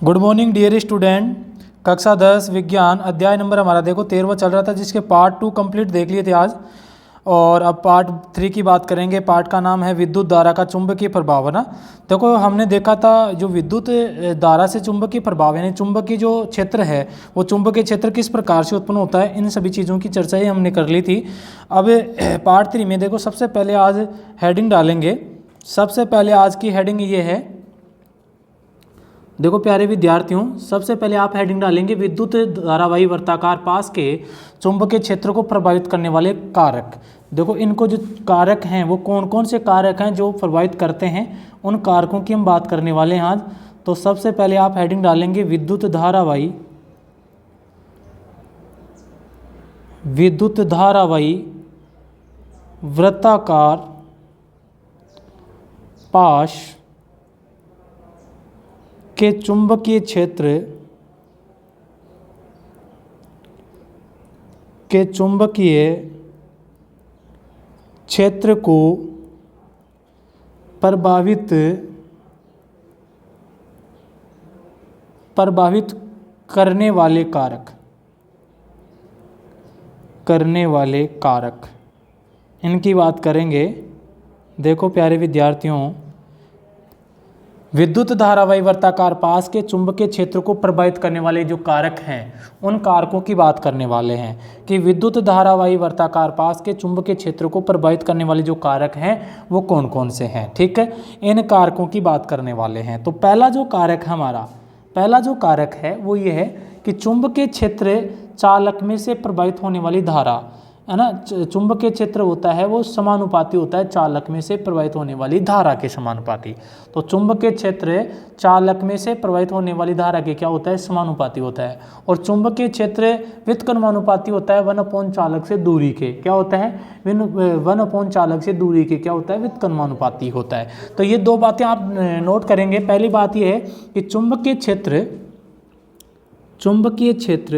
Good morning dear student. कक्षा 10 विज्ञान अध्याय नंबर हमारा देखो 13वां चल रहा था, जिसके पार्ट 2 कंप्लीट देख लिए थे आज। और अब पार्ट 3 की बात करेंगे। पार्ट का नाम है विद्युत धारा का चुंबकीय प्रभाव, है ना। देखो हमने देखा था जो विद्युत धारा से चुंबकीय प्रभाव यानी चुंबकीय जो क्षेत्र है वो चुंबकीय क्षेत्र किस प्रकार से उत्पन्न होता है, इन सभी चीज़ों की चर्चा ही हमने कर ली थी। अब पार्ट 3 में देखो सबसे पहले आज हेडिंग डालेंगे। सबसे पहले आज की हेडिंग ये है, देखो प्यारे विद्यार्थियों, सबसे पहले आप हेडिंग डालेंगे विद्युत धारावाही वर्ताकार पास के चुंबकीय क्षेत्र को प्रभावित करने वाले कारक। देखो इनको जो कारक हैं वो कौन कौन से कारक हैं जो प्रभावित करते हैं, उन कारकों की हम बात करने वाले हैं आज। तो सबसे पहले आप हेडिंग डालेंगे विद्युत धारावाही वृत्ताकार पाश के चुंबकीय क्षेत्र को प्रभावित करने वाले कारक इनकी बात करेंगे। देखो प्यारे विद्यार्थियों, विद्युत धारावाही वर्ताकार पास के चुंबकीय क्षेत्र को प्रभावित करने वाले जो कारक हैं उन कारकों की बात करने वाले हैं कि विद्युत धारावाही वर्ताकार पास के चुंबकीय क्षेत्र को प्रभावित करने वाले जो कारक हैं वो कौन कौन से हैं। ठीक है, इन कारकों की बात करने वाले हैं। तो पहला जो कारक है वो ये है कि चुंबकीय क्षेत्र चालक में से प्रभावित होने वाली धारा, है ना। चुंबकीय क्षेत्र होता है वो समानुपाती होता है चालक में से प्रवाहित होने वाली धारा के समानुपाती। तो चुंबकीय क्षेत्र चालक में से प्रवाहित होने वाली धारा के क्या होता है, समानुपाती होता है। और चुंबकीय क्षेत्र व्युत्क्रमानुपाती होता है 1/चालक से दूरी के। क्या होता है, 1/चालक से दूरी के क्या होता है, व्युत्क्रमानुपाती होता है। तो ये दो बातें आप नोट करेंगे। पहली बात यह है कि चुंबकीय क्षेत्र समानुपाती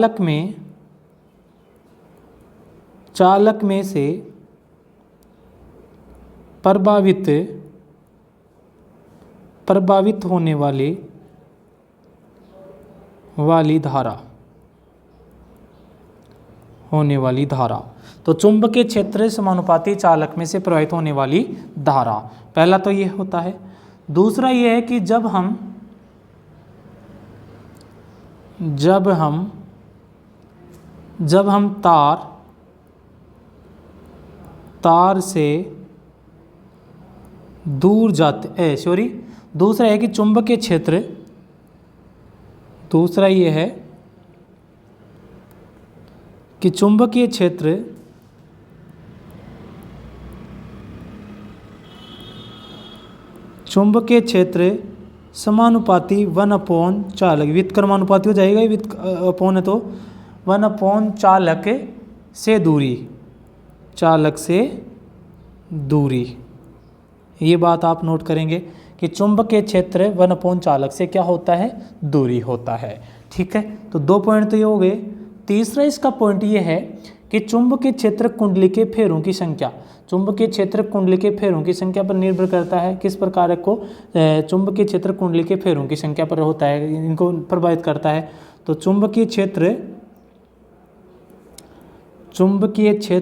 चालक में से प्रभावित होने वाली धारा। तो चुंबकीय क्षेत्र समानुपाती चालक में से प्रभावित होने वाली धारा, पहला तो ये होता है। दूसरा ये है कि जब हम तार से दूर जाते दूसरा है कि चुंबकीय क्षेत्र समानुपाती 1/चालक, व्युत्क्रमानुपाती हो जाएगा, अपोन है तो 1/चालक से दूरी। ये बात आप नोट करेंगे कि चुंबकीय क्षेत्र 1/चालक से क्या होता है, दूरी होता है। ठीक है, तो 2 पॉइंट तो ये हो गए। तीसरा इसका पॉइंट ये है कि चुंबकीय क्षेत्र कुंडली के फेरों की संख्या पर निर्भर करता है। किस प्रकार को, चुंबकीय क्षेत्र कुंडली के फेरों की संख्या पर होता है, इनको प्रभावित करता है। तो चुंबकीय क्षेत्र कुंडली के फेरों की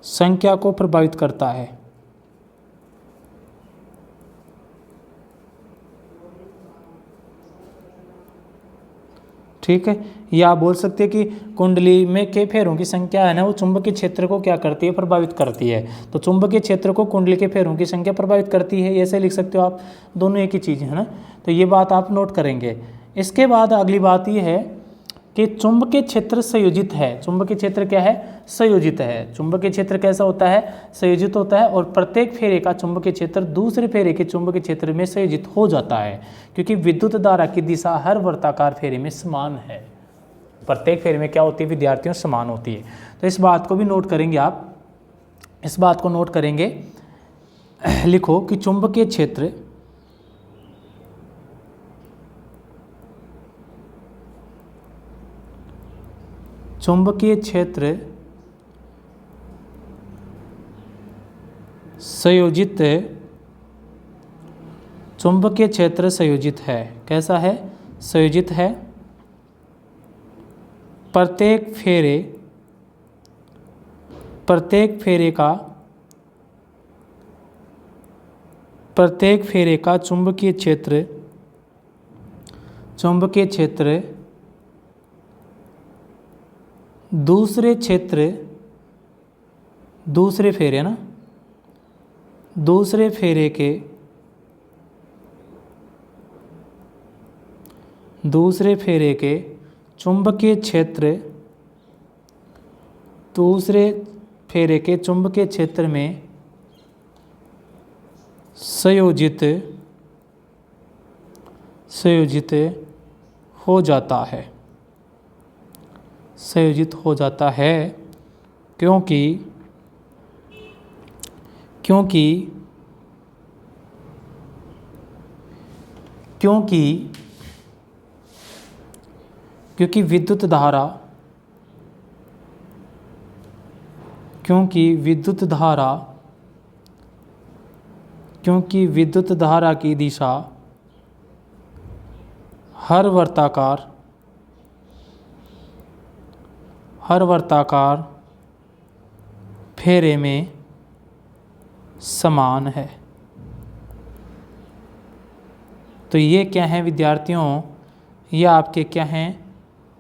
संख्या को प्रभावित करता है। ठीक है, या आप बोल सकते हैं कि कुंडली में के फेरों की संख्या है ना, वो चुंबकीय क्षेत्र को क्या करती है, प्रभावित करती है। तो चुंबकीय क्षेत्र को कुंडली के फेरों की संख्या प्रभावित करती है, ऐसे लिख सकते हो आप, दोनों एक ही चीज़ है ना। तो ये बात आप नोट करेंगे। इसके बाद अगली बात ये है कि चुंबकीय क्षेत्र संयोजित है। चुंबकीय क्षेत्र क्या है? संयोजित है। चुंबकीय क्षेत्र कैसा होता है? संयोजित होता है, और प्रत्येक फेरे का चुंबकीय क्षेत्र दूसरे फेरे के चुंबकीय क्षेत्र में संयोजित हो जाता है, क्योंकि विद्युत धारा की दिशा हर वर्ताकार फेरे में समान है। प्रत्येक फेरे में क्या होती है विद्यार्थियों? समान होती है। तो इस बात को भी नोट करेंगे आप, इस बात को नोट करेंगे। लिखो कि चुंबकीय क्षेत्र संयोजित, चुंबकीय क्षेत्र संयोजित है। कैसा है? संयोजित है। प्रत्येक फेरे का चुंबकीय क्षेत्र दूसरे फेरे ना, दूसरे फेरे के चुंबकीय क्षेत्र, दूसरे फेरे के चुंबकीय क्षेत्र में संयोजित हो जाता है। संयोजित हो जाता है क्योंकि विद्युत धारा की दिशा हर वर्ताकार फेरे में समान है। तो ये क्या है विद्यार्थियों? ये आपके क्या हैं?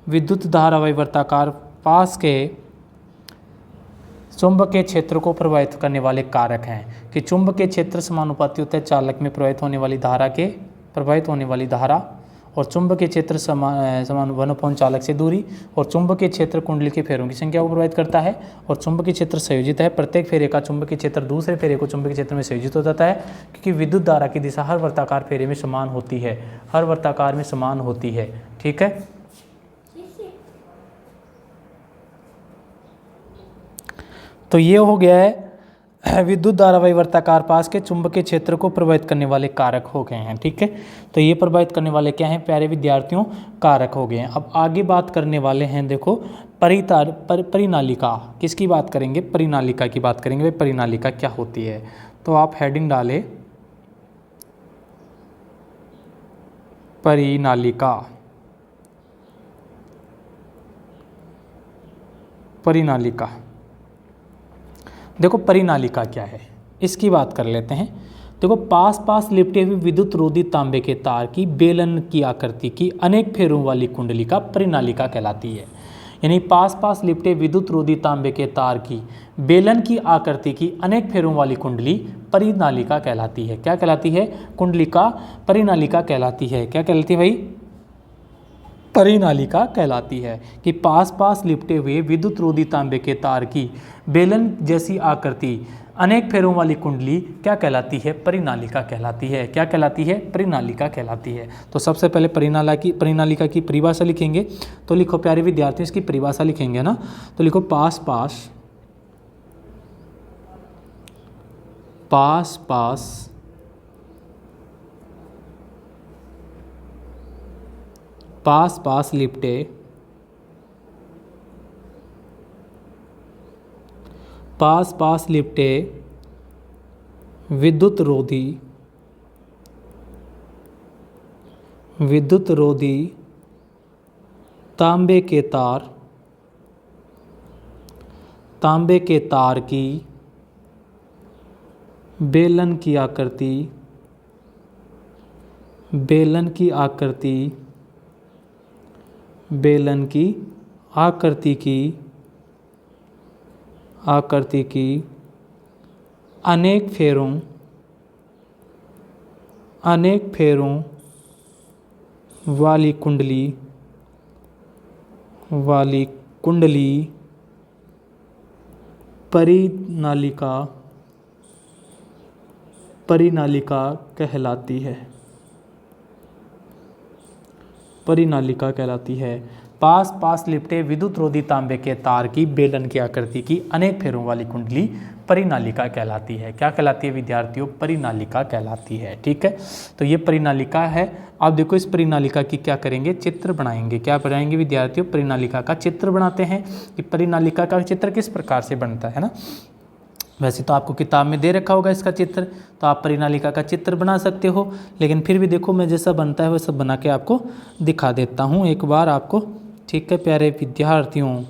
विद्युत धारावाही वर्ताकार पास के चुंबकीय क्षेत्र को प्रभावित करने वाले कारक हैं। कि चुंबकीय क्षेत्र समानुपाती होता है चालक में प्रभावित होने वाली धारा, और चुंबकीय क्षेत्र समान 1/, चालक से दूरी, और चुंबकीय क्षेत्र कुंडली के फेरों की संख्या को प्रभावित करता है, और चुंबकीय क्षेत्र संयोजित है। प्रत्येक फेरे का चुंबकीय क्षेत्र दूसरे फेरे को चुंबकीय क्षेत्र में संयोजित हो जाता है, क्योंकि विद्युत धारा की दिशा हर वर्ताकार फेरे में समान होती है, हर वर्ताकार में समान होती है। ठीक है, तो ये हो गया है विद्युत धारावाही वर्ताकार पास के चुंबकीय क्षेत्र को प्रभावित करने वाले कारक हो गए हैं। ठीक है, तो ये प्रभावित करने वाले क्या हैं प्यारे विद्यार्थियों? कारक हो गए हैं। अब आगे बात करने वाले हैं, देखो परिनालिका। किसकी बात करेंगे? परिनालिका की बात करेंगे। भाई परिनालिका क्या होती है? तो आप हेडिंग डालें परिनालिका। परिनालिका, देखो परिनालिका क्या है इसकी बात कर लेते हैं। देखो, पास लिपटे हुए विद्युत रोधी तांबे के तार की बेलन की आकृति की अनेक फेरों वाली कुंडली का परिनालिका कहलाती है। यानी पास लिपटे विद्युत रोधी तांबे के तार की बेलन की आकृति की अनेक फेरों वाली कुंडली परिनालिका कहलाती है। क्या कहलाती है? कुंडलिका परिनालिका कहलाती है। क्या कहलाती है भाई? परिनालिका कहलाती है। कि पास लिपटे हुए विद्युत रोधी तांबे के तार की बेलन जैसी आकृति अनेक फेरों वाली कुंडली क्या कहलाती है? परिनालिका कहलाती है। क्या कहलाती है? परिनालिका कहलाती है। तो सबसे पहले परिनालिका की परिभाषा लिखेंगे। तो लिखो प्यारे विद्यार्थियों, इसकी परिभाषा लिखेंगे ना, तो लिखो पास लिपटे विद्युत रोधी तांबे के तार की बेलन की आकृति की अनेक फेरों वाली कुंडली वाली कुंडली परिनालिका परिनालिका कहलाती है। परिनालिका कहलाती है। पास पास लिपटे विद्युत रोधी तांबे के तार की बेलन की आकृति की अनेक फेरों वाली कुंडली परिनालिका कहलाती है। क्या कहलाती है विद्यार्थियों? परिनालिका कहलाती है। ठीक है, तो ये परिनालिका है। अब देखो इस परिनालिका की क्या करेंगे? चित्र बनाएंगे। क्या बनाएंगे विद्यार्थियों? परिनालिका का चित्र बनाते हैं कि परिनालिका का चित्र किस प्रकार से बनता है ना। वैसे तो आपको किताब में दे रखा होगा इसका चित्र, तो आप परिनालिका का चित्र बना सकते हो, लेकिन फिर भी देखो मैं जैसा बनता है वैसा बना के आपको दिखा देता हूँ एक बार आपको। ठीक है प्यारे विद्यार्थियों,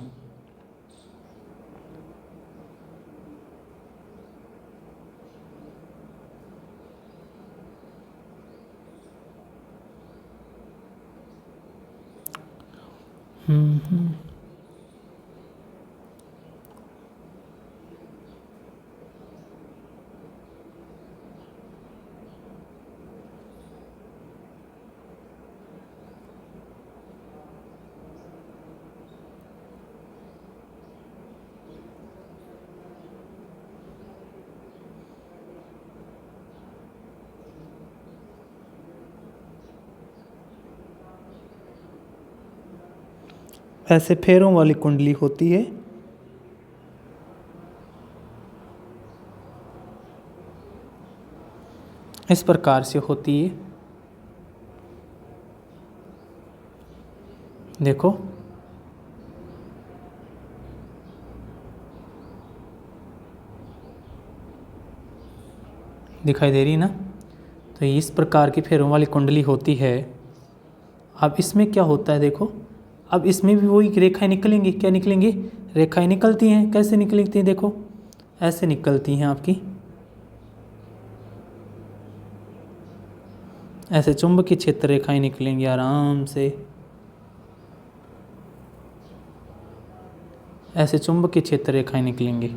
ऐसे फेरों वाली कुंडली होती है। इस प्रकार से होती है। देखो दिखाई दे रही है ना। तो इस प्रकार की फेरों वाली कुंडली होती है। अब इसमें क्या होता है देखो, अब इसमें भी वही रेखाएं निकलेंगी। क्या निकलेंगी? रेखाएं निकलती हैं। कैसे निकलती हैं? देखो ऐसे निकलती हैं आपकी, ऐसे चुंबकीय क्षेत्र रेखाएं निकलेंगी आराम से। ऐसे चुंबकीय क्षेत्र रेखाएं निकलेंगी।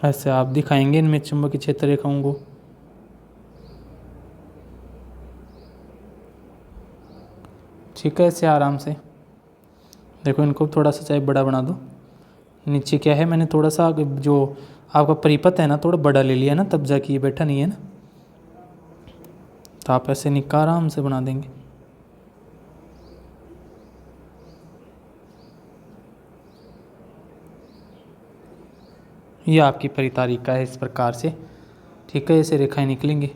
ऐसे आप दिखाएंगे इनमें चुंबकीय क्षेत्र रेखाओं को। ठीक है, ऐसे आराम से देखो। इनको थोड़ा सा चाहे बड़ा बना दो। नीचे क्या है, मैंने थोड़ा सा जो आपका परिपथ है ना थोड़ा बड़ा ले लिया ना, तब जाके ये बैठा नहीं है ना। तो आप ऐसे निकाल आराम से बना देंगे। ये आपकी परितारिका है इस प्रकार से। ठीक है, ऐसे रेखाएं निकलेंगी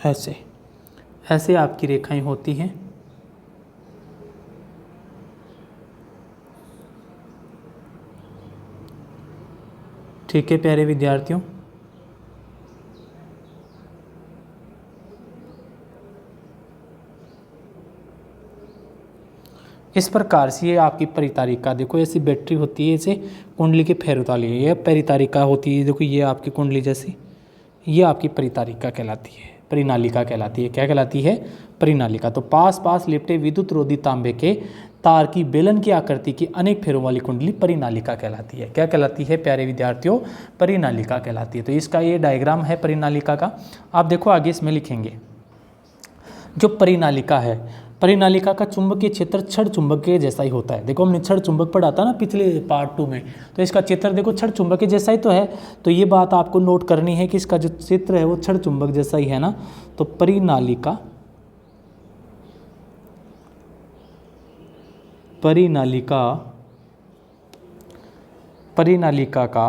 ऐसे। ऐसे आपकी रेखाएं होती हैं। ठीक है प्यारे विद्यार्थियों, इस प्रकार से ये आपकी परितारिका। देखो ऐसी बैटरी होती है, ऐसे कुंडली के फेरुताली है। ये परितारिका होती है। देखो ये आपकी कुंडली जैसी, ये आपकी परितारिका कहलाती है, परिनालिका कहलाती है। क्या कहलाती है? परिनालिका। तो पास पास लिपटे विद्युत रोधी तांबे के तार की बेलन की आकृति की अनेक फेरों वाली कुंडली परिनालिका कहलाती है। क्या कहलाती है प्यारे विद्यार्थियों? परिनालिका कहलाती है। तो इसका ये डायग्राम है परिनालिका का। आप देखो आगे इसमें लिखेंगे जो परिनालिका है, परिनालिका का चुंबकीय क्षेत्र छड़ चुंबक के जैसा ही होता है। देखो हमने छड़ चुंबक पढ़ा था ना पिछले पार्ट 2 में, तो इसका चित्र देखो छड़ चुंबक के जैसा ही तो है। तो ये बात आपको नोट करनी है कि इसका जो चित्र है वो छड़ चुंबक जैसा ही है ना। तो परिनालिका परिनालिका परिनालिका का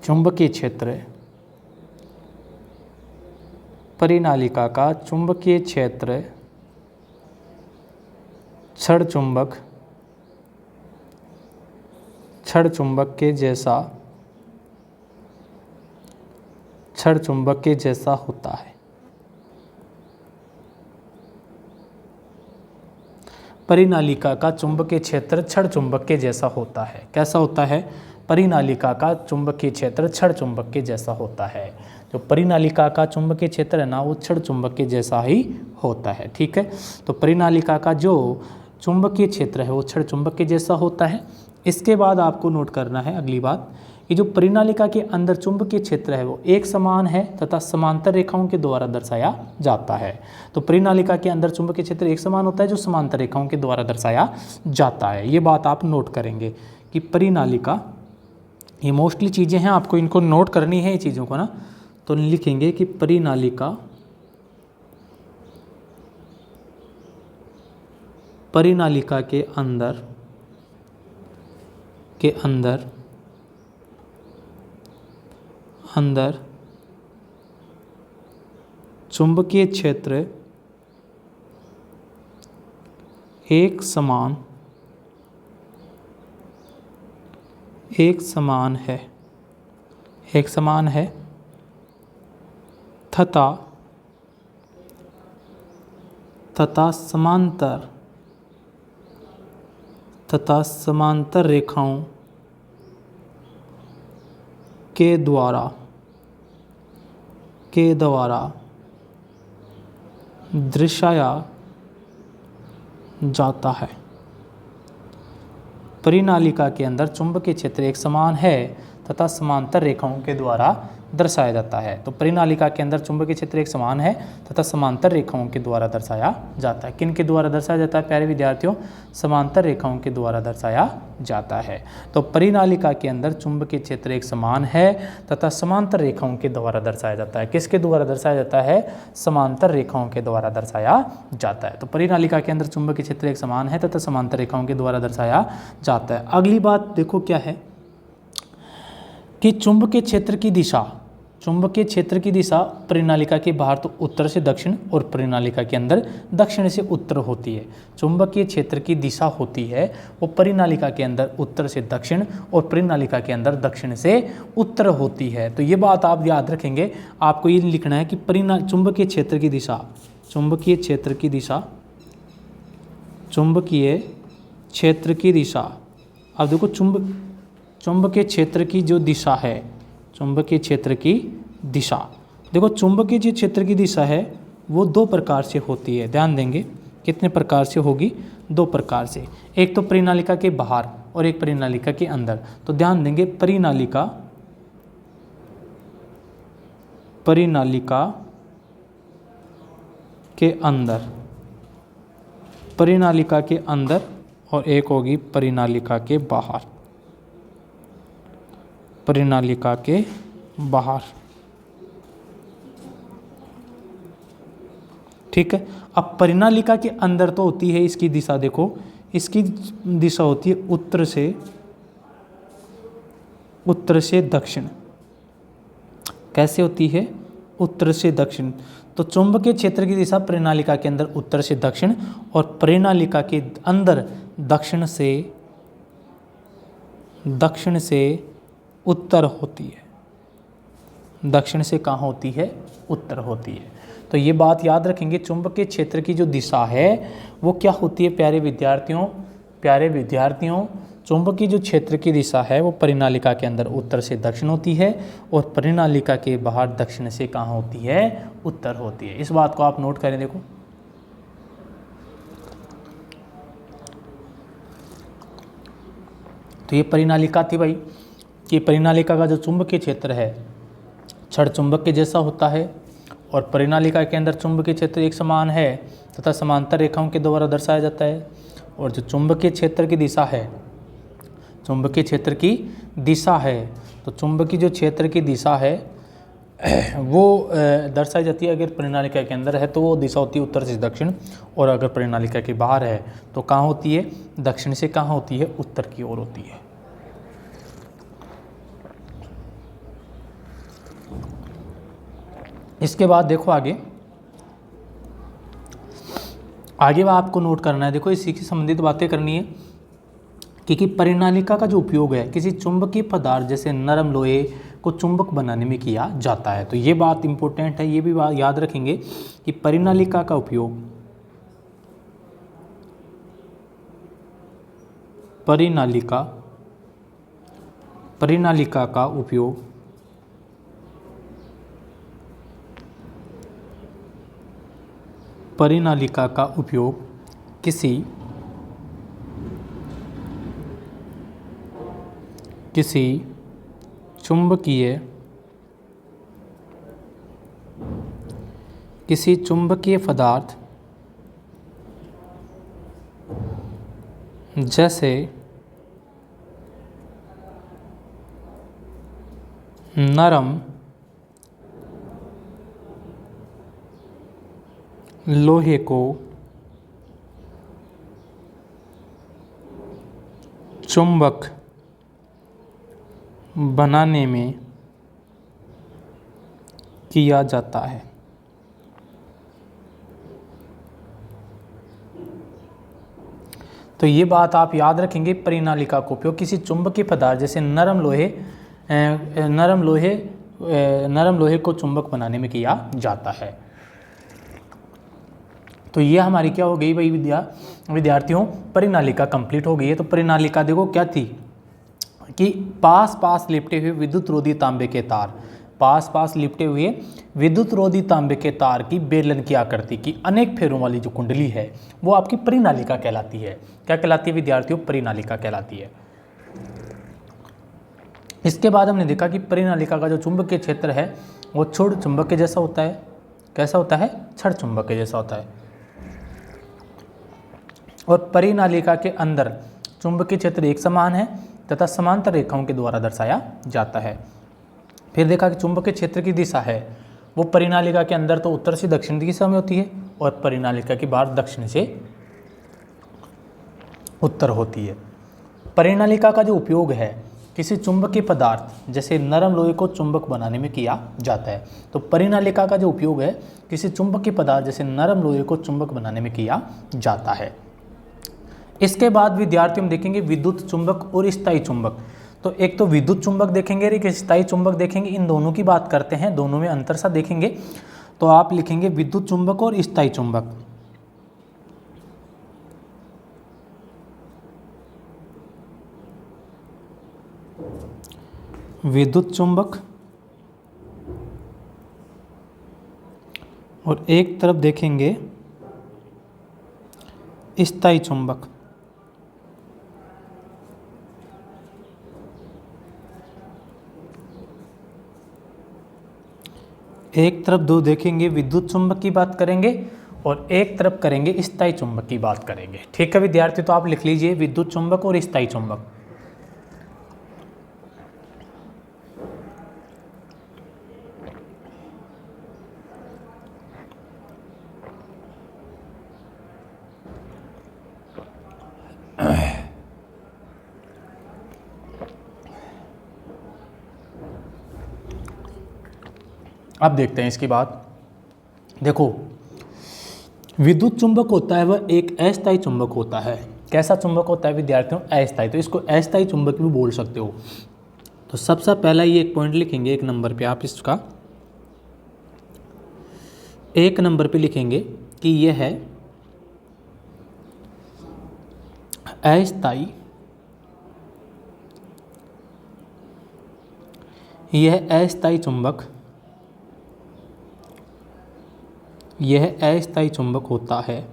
चुंबकीय क्षेत्र, परिनालिका का चुंबकीय क्षेत्र छड़ चुंबक के जैसा, छड़ चुंबक के जैसा होता है। परिनालिका का चुंबकीय क्षेत्र छड़ चुंबक के जैसा होता है। कैसा होता है? परिनालिका का चुंबकीय क्षेत्र छड़ चुंबक के जैसा होता है। जो परिनालिका का चुंबकीय क्षेत्र है ना वो छड़ चुंबक के जैसा ही होता है। ठीक है, तो परिनालिका का जो चुंबकीय क्षेत्र है वो छड़ चुंबक के जैसा होता है। इसके बाद आपको नोट करना है अगली बात कि जो परिनालिका के अंदर चुंबकीय क्षेत्र है वो एक समान है तथा समांतर रेखाओं के द्वारा दर्शाया जाता है। तो परिनालिका के अंदर चुंबकीय क्षेत्र एक समान होता है जो समांतर रेखाओं के द्वारा दर्शाया जाता है। ये बात आप नोट करेंगे कि परिनालिका, ये मोस्टली चीज़ें हैं, आपको इनको नोट करनी है ये चीज़ों को ना। तो लिखेंगे कि परिनालिका के अंदर चुंबकीय क्षेत्र एक समान है तथा समांतर रेखाओं के द्वारा दर्शाया जाता है। परिनालिका के अंदर चुंबकीय क्षेत्र एक समान है तथा समांतर रेखाओं के द्वारा दर्शाया जाता है। तो परिनालिका के अंदर चुंबकीय क्षेत्र एक समान है तथा समांतर रेखाओं के द्वारा दर्शाया जाता है। किन के द्वारा दर्शाया जाता है प्यारे विद्यार्थियों? समांतर रेखाओं के द्वारा दर्शाया जाता है। तो परिनालिका के अंदर चुंबकीय क्षेत्र एक समान है तथा समांतर रेखाओं के द्वारा दर्शाया जाता है। किसके द्वारा दर्शाया जाता है? समांतर रेखाओं के द्वारा दर्शाया जाता है। तो परिनालिका के अंदर चुंबकीय क्षेत्र एक समान है तथा समांतर रेखाओं के द्वारा दर्शाया जाता है। अगली बात देखो क्या है कि चुंबकीय क्षेत्र की दिशा परिनालिका के बाहर तो उत्तर से दक्षिण और परिनालिका के अंदर दक्षिण से उत्तर होती है। चुंबकीय क्षेत्र की दिशा होती है वो परिनालिका के अंदर उत्तर से दक्षिण और परिनालिका के अंदर दक्षिण से उत्तर होती है। तो ये बात आप याद रखेंगे। आपको ये लिखना है कि चुंबकीय क्षेत्र की दिशा अब देखो चुंबकीय क्षेत्र की जो दिशा है, चुंबकीय क्षेत्र की दिशा देखो, चुंबकीय जो क्षेत्र की दिशा है वो दो प्रकार से होती है। ध्यान देंगे कितने प्रकार से होगी? दो प्रकार से। एक तो परिनालिका के बाहर और एक परिनालिका के अंदर। तो ध्यान देंगे परिनालिका के अंदर और एक होगी परिनालिका के बाहर। ठीक है। अब परिनालिका के अंदर तो होती है इसकी दिशा, देखो इसकी दिशा होती है उत्तर से दक्षिण। कैसे होती है? उत्तर से दक्षिण। तो चुंबकीय क्षेत्र की दिशा परिनालिका के अंदर उत्तर से दक्षिण और परिनालिका के अंदर दक्षिण से उत्तर होती है। दक्षिण से कहाँ होती है? उत्तर होती है। तो ये बात याद रखेंगे। चुंबकीय क्षेत्र की जो दिशा है वो क्या होती है प्यारे विद्यार्थियों? चुंबकीय जो क्षेत्र की दिशा है वो परिनालिका के अंदर उत्तर से दक्षिण होती है और परिनालिका के बाहर दक्षिण से कहाँ होती है? उत्तर होती है। इस बात को आप नोट करें। देखो तो ये परिनालिका थी भाई, कि परिनालिका का जो चुंबकीय क्षेत्र है छड़ चुंबक के जैसा होता है और परिनालिका के अंदर चुंबकीय क्षेत्र एक समान है तथा समांतर रेखाओं के द्वारा दर्शाया जाता है। और जो चुंबकीय क्षेत्र की दिशा है तो चुंबकीय जो क्षेत्र की दिशा है वो दर्शाई जाती है। अगर परिनालिका के अंदर है तो वो दिशा होती है उत्तर से दक्षिण, और अगर परिनालिका के बाहर है तो कहाँ होती है? दक्षिण से कहाँ होती है? उत्तर की ओर होती है। इसके बाद देखो आगे आपको नोट करना है। देखो इसी से संबंधित बातें करनी है कि परिनालिका का जो उपयोग है किसी चुंबकीय पदार्थ जैसे नरम लोहे को चुंबक बनाने में किया जाता है। तो ये बात इंपॉर्टेंट है, ये भी बात याद रखेंगे कि परिनालिका का उपयोग परिनालिका का उपयोग किसी किसी चुंबकीय पदार्थ जैसे नरम लोहे को चुंबक बनाने में किया जाता है। तो ये बात आप याद रखेंगे, परिनालिका का उपयोग किसी चुंबकीय पदार्थ जैसे नरम लोहे को चुंबक बनाने में किया जाता है। तो ये हमारी क्या हो गई भाई विद्यार्थियों, परिनालिका कंप्लीट हो गई है। तो परिनालिका देखो क्या थी कि पास लिपटे हुए विद्युत रोधी तांबे के तार, पास लिपटे हुए विद्युत रोधी तांबे के तार की बेलन की आकृति की अनेक फेरों वाली जो कुंडली है वो आपकी परिनालिका कहलाती है। क्या कहलाती है विद्यार्थियों? परिनालिका कहलाती है। इसके बाद हमने देखा कि परिनालिका का जो चुंबकीय क्षेत्र है वो छड़ चुंबक के जैसा होता है। कैसा होता है? छड़ चुंबक के जैसा होता है। और परिनालिका के अंदर चुंबकीय क्षेत्र एक समान है तथा समांतर रेखाओं के द्वारा दर्शाया जाता है। फिर देखा कि चुंबकीय क्षेत्र की दिशा है वो परिनालिका के अंदर तो उत्तर से दक्षिण दिशा में होती है और परिनालिका के बाहर दक्षिण से उत्तर होती है। परिनालिका का जो उपयोग है किसी चुंबकीय पदार्थ जैसे नरम लोहे को चुंबक बनाने में किया जाता है। तो परिनालिका का जो उपयोग है किसी चुंबकीय पदार्थ जैसे नरम लोहे को चुंबक बनाने में किया जाता है। इसके बाद विद्यार्थी हम देखेंगे विद्युत चुंबक और स्थायी चुंबक। तो एक तो विद्युत चुंबक देखेंगे और एक स्थायी चुंबक देखेंगे, इन दोनों की बात करते हैं, दोनों में अंतर सा देखेंगे। तो आप लिखेंगे विद्युत चुंबक और स्थायी चुंबक। विद्युत चुंबक और एक तरफ देखेंगे स्थायी चुंबक। एक तरफ दो देखेंगे विद्युत चुंबक की बात करेंगे और एक तरफ करेंगे स्थायी चुंबक की बात करेंगे। ठीक है विद्यार्थी, तो आप लिख लीजिए विद्युत चुंबक और स्थायी चुंबक। अब देखते हैं इसकी बात। देखो विद्युत चुंबक होता है वह एक अस्थायी चुंबक होता है। कैसा चुंबक होता है विद्यार्थियों? अस्थायी। तो इसको अस्थायी चुंबक भी बोल सकते हो। तो सबसे पहला ये एक पॉइंट लिखेंगे, एक नंबर पे आप इसका एक नंबर पे लिखेंगे कि यह है अस्थायी, यह अस्थायी चुंबक, यह अस्थायी चुंबक होता है।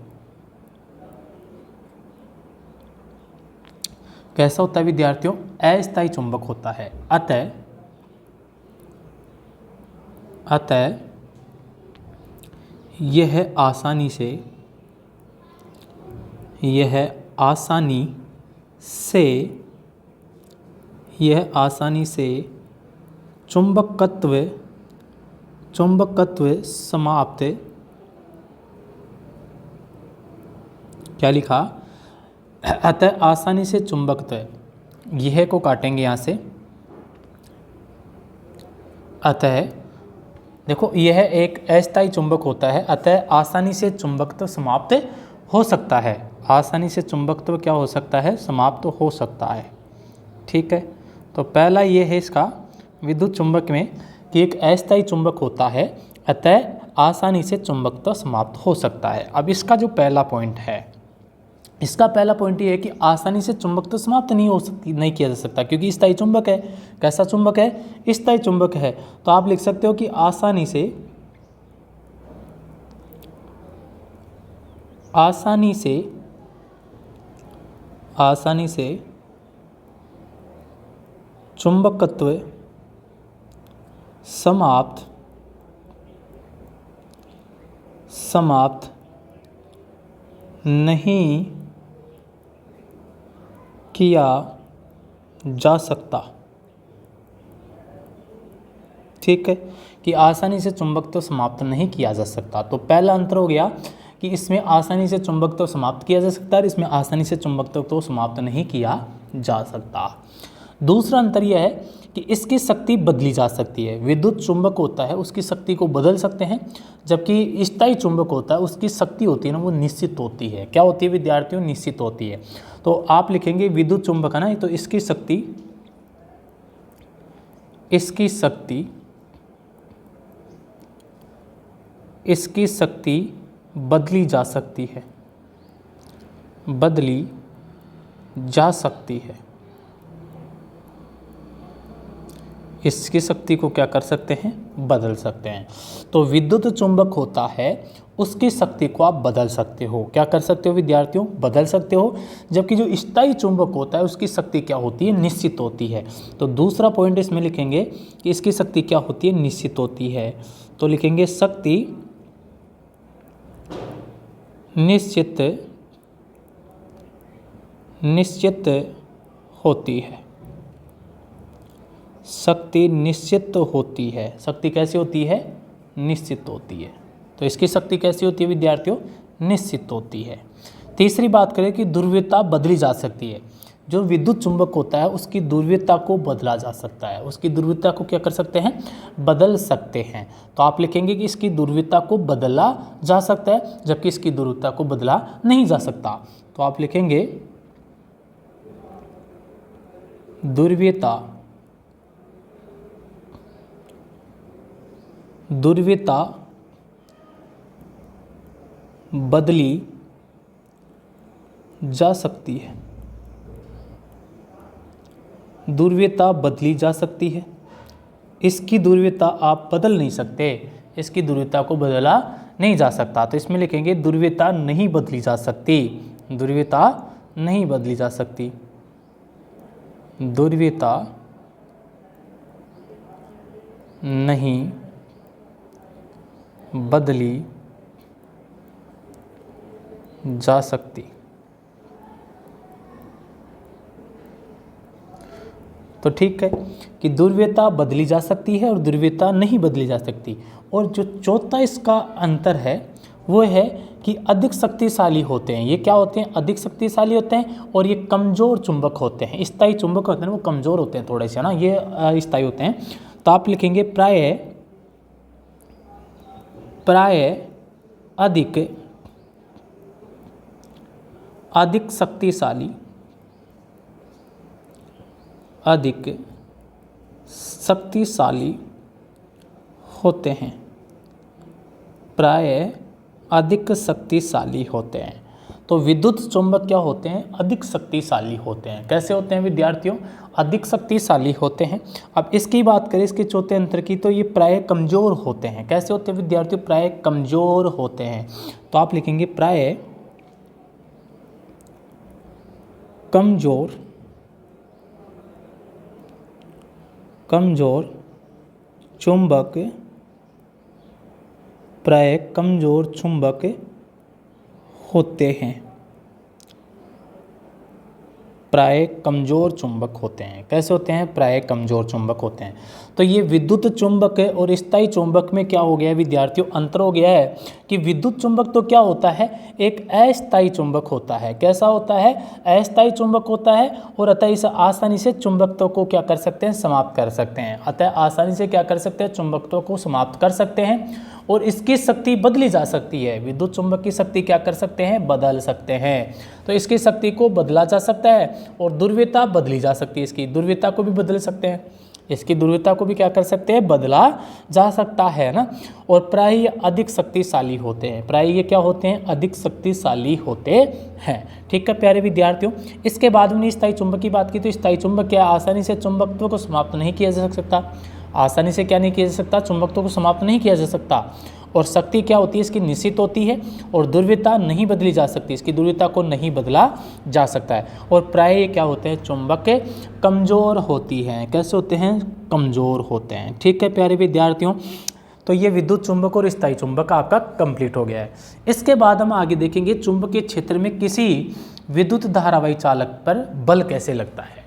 कैसा होता है विद्यार्थियों? अस्थायी चुंबक होता है। अतः यह आसानी से चुंबकत्व समाप्त, क्या लिखा? अतः आसानी से चुंबकत्व, यह को काटेंगे यहाँ से। अतः देखो यह एक अस्थायी चुंबक होता है, अतः आसानी से चुंबकत्व समाप्त हो सकता है। आसानी से चुंबकत्व क्या हो सकता है? समाप्त हो सकता है। ठीक है, तो पहला ये है इसका विद्युत चुंबक में कि एक अस्थायी चुंबक होता है, अतः आसानी से चुंबकत्व समाप्त हो सकता है। अब इसका जो पहला पॉइंट है, इसका पहला पॉइंट ये है कि आसानी से चुंबकत्व समाप्त नहीं किया जा सकता, क्योंकि स्थायी चुंबक है। कैसा चुंबक है? स्थायी चुंबक है। तो आप लिख सकते हो कि आसानी से चुंबकत्व समाप्त नहीं किया जा सकता। ठीक है, कि आसानी से चुंबकत्व समाप्त नहीं किया जा सकता। तो पहला अंतर हो गया कि इसमें आसानी से चुंबकत्व समाप्त किया जा सकता है और इसमें आसानी से चुंबकत्व तो समाप्त नहीं किया जा सकता। दूसरा अंतर यह है कि इसकी शक्ति बदली जा सकती है। विद्युत चुंबक होता है उसकी शक्ति को बदल सकते हैं, जबकि स्थायी चुंबक होता है उसकी शक्ति होती है ना वो निश्चित होती है। क्या होती है विद्यार्थियों? निश्चित होती है। तो आप लिखेंगे विद्युत चुंबक है ना, तो इसकी शक्ति बदली जा सकती है, इसकी शक्ति को क्या कर सकते हैं? बदल सकते हैं। तो विद्युत चुंबक होता है उसकी शक्ति को आप बदल सकते हो। क्या कर सकते हो विद्यार्थियों? बदल सकते हो। जबकि जो स्थायी चुंबक होता है उसकी शक्ति क्या होती है? निश्चित होती है। तो दूसरा पॉइंट इसमें लिखेंगे कि इसकी शक्ति क्या होती है? निश्चित होती है। तो लिखेंगे शक्ति निश्चित होती है। शक्ति निश्चित होती है। शक्ति कैसी होती है? निश्चित होती है। तो इसकी शक्ति कैसी होती है विद्यार्थियों? निश्चित होती है। तीसरी बात करें कि ध्रुवीयता बदली जा सकती है। जो विद्युत चुंबक होता है उसकी ध्रुवीयता को बदला जा सकता है। उसकी ध्रुवीयता को क्या कर सकते हैं? बदल सकते हैं। तो आप लिखेंगे कि इसकी ध्रुवीयता को बदला जा सकता है, जबकि इसकी ध्रुवीयता को बदला नहीं जा सकता। तो आप लिखेंगे ध्रुवीयता बदली जा सकती है। ध्रुवीयता बदली जा सकती है। इसकी ध्रुवीयता आप बदल नहीं सकते, इसकी ध्रुवीयता को बदला नहीं जा सकता। तो इसमें लिखेंगे ध्रुवीयता नहीं बदली जा सकती। ध्रुवीयता नहीं बदली जा सकती। ध्रुवीयता नहीं बदली जा सकती। तो ठीक है कि ध्रुवीयता बदली जा सकती है और ध्रुवीयता नहीं बदली जा सकती। और जो चौथा इसका अंतर है वो है कि अधिक शक्तिशाली होते हैं। ये क्या होते हैं? अधिक शक्तिशाली होते हैं और ये कमज़ोर चुंबक होते हैं। स्थायी चुंबक होते हैं वो कमज़ोर होते हैं थोड़े से, है ना, ये स्थायी होते हैं। तो आप लिखेंगे प्राय अधिक शक्तिशाली होते हैं। प्राय अधिक शक्तिशाली होते हैं। तो विद्युत चुंबक क्या होते हैं? अधिक शक्तिशाली होते हैं। कैसे होते हैं विद्यार्थियों? अधिक शक्तिशाली होते हैं। अब इसकी बात करें इसके चौथे अंतर की, तो ये प्राय कमज़ोर होते हैं। कैसे होते हैं विद्यार्थियों? प्राय कमज़ोर होते हैं। तो आप लिखेंगे प्राय कमज़ोर चुंबक, प्राय कमज़ोर चुंबक होते हैं। प्राय कमज़ोर चुंबक होते हैं। कैसे होते हैं? प्राय कमज़ोर चुंबक होते हैं। तो ये विद्युत चुंबक और स्थायी चुंबक में क्या हो गया है विद्यार्थियों? अंतर हो गया है कि विद्युत चुंबक तो क्या होता है? एक अस्थायी चुंबक होता है। कैसा होता है? अस्थायी चुंबक होता है और अतः इसे आसानी से चुंबकत्व को क्या कर सकते हैं? समाप्त कर सकते हैं। अतः आसानी से क्या कर सकते हैं? चुंबकत्व को समाप्त कर सकते हैं और इसकी शक्ति बदली जा सकती है। विद्युत चुंबक की शक्ति क्या कर सकते हैं? बदल सकते हैं। तो इसकी शक्ति को बदला जा सकता है और ध्रुवीयता बदली जा सकती है। इसकी ध्रुवीयता को भी बदल सकते हैं। इसकी ध्रुवीयता को भी क्या कर सकते हैं? बदला जा सकता है ना। और प्राय ये अधिक शक्तिशाली होते हैं। प्राय ये क्या होते हैं? अधिक शक्तिशाली होते हैं। ठीक है प्यारे विद्यार्थियों, इसके बाद हमने स्थायी चुंबक की बात की। तो स्थायी चुंबक क्या? आसानी से चुंबकत्व को समाप्त नहीं किया जा सकता। आसानी से क्या नहीं किया जा सकता? चुंबकत्व को समाप्त नहीं किया जा सकता। और शक्ति क्या होती है इसकी, निश्चित होती है, और ध्रुवीयता नहीं बदली जा सकती, इसकी ध्रुवीयता को नहीं बदला जा सकता है। और प्राय ये क्या होते हैं, चुंबक कमज़ोर होती हैं। कैसे होते हैं, कमज़ोर होते हैं। ठीक है प्यारे विद्यार्थियों, तो ये विद्युत चुंबक और स्थायी चुंबक आपका कंप्लीट हो गया है। इसके बाद हम आगे देखेंगे चुंबकीय क्षेत्र में किसी विद्युत धारावाही चालक पर बल कैसे लगता है,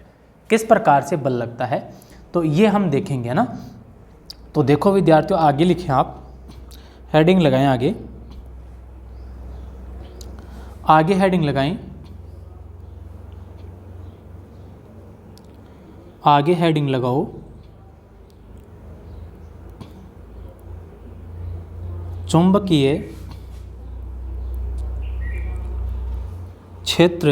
किस प्रकार से बल लगता है, तो ये हम देखेंगे ना। तो देखो विद्यार्थियों, आगे लिखें आप, हेडिंग लगाएं, आगे हेडिंग लगाएं, आगे हेडिंग लगाओ, चुंबकीय क्षेत्र